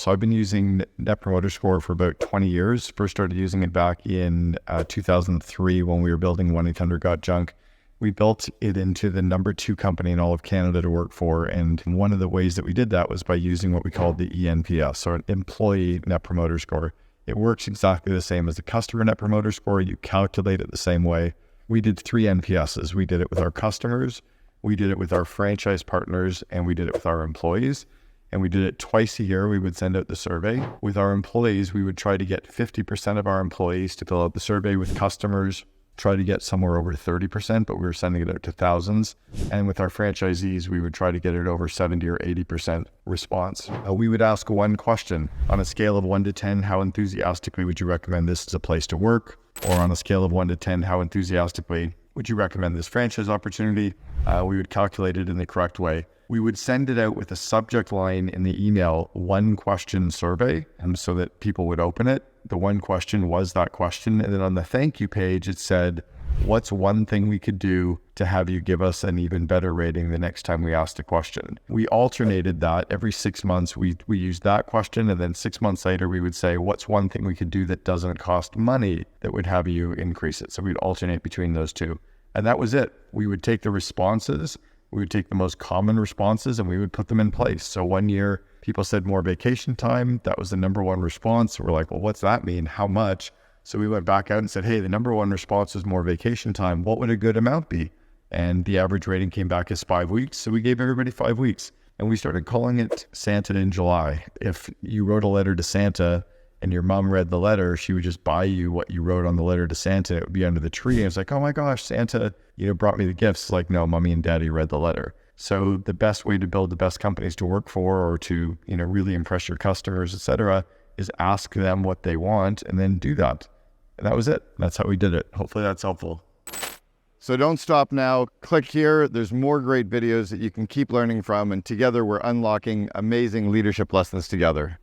So I've been using Net Promoter Score for about 20 years. First started using it back in 2003 when we were building 1-800-GOT-JUNK. We built it into the number 2 company in all of Canada to work for. And one of the ways that we did that was by using what we called the ENPS, or an Employee Net Promoter Score. It works exactly the same as the Customer Net Promoter Score. You calculate it the same way. We did 3 NPSs. We did it with our customers, we did it with our franchise partners, and we did it with our employees. And we did it twice a year. We would send out the survey. With our employees, we would try to get 50% of our employees to fill out the survey. With customers, try to get somewhere over 30%, but we were sending it out to thousands. And with our franchisees, we would try to get it over 70 or 80% response. We would ask one question. On a scale of 1 to 10, how enthusiastically would you recommend this as a place to work? Or on a scale of 1 to 10, how enthusiastically would you recommend this franchise opportunity? We would calculate it in the correct way. We would send it out with a subject line in the email, 1 question survey, and so that people would open it. The 1 question was that question. And then on the thank you page, it said, what's one thing we could do to have you give us an even better rating the next time we asked a question? We alternated that. Every 6 months, we used that question. And then 6 months later, we would say, what's one thing we could do that doesn't cost money that would have you increase it? So we'd alternate between those 2. And that was it. We would take the responses. We would take the most common responses and we would put them in place. So one year, people said more vacation time. That was the number 1 response. We're like, well, what's that mean? How much? So we went back out and said, hey, the number 1 response is more vacation time. What would a good amount be? And the average rating came back as 5 weeks. So we gave everybody 5 weeks. And we started calling it Santa in July. If you wrote a letter to Santa and your mom read the letter, she would just buy you what you wrote on the letter to Santa. It would be under the tree. And it's like, oh my gosh, Santa, brought me the gifts. It's like, no, mommy and daddy read the letter. So the best way to build the best companies to work for or to, really impress your customers, et cetera, is ask them what they want and then do that. And that was it. That's how we did it. Hopefully that's helpful. So don't stop now. Click here. There's more great videos that you can keep learning from. And together we're unlocking amazing leadership lessons together.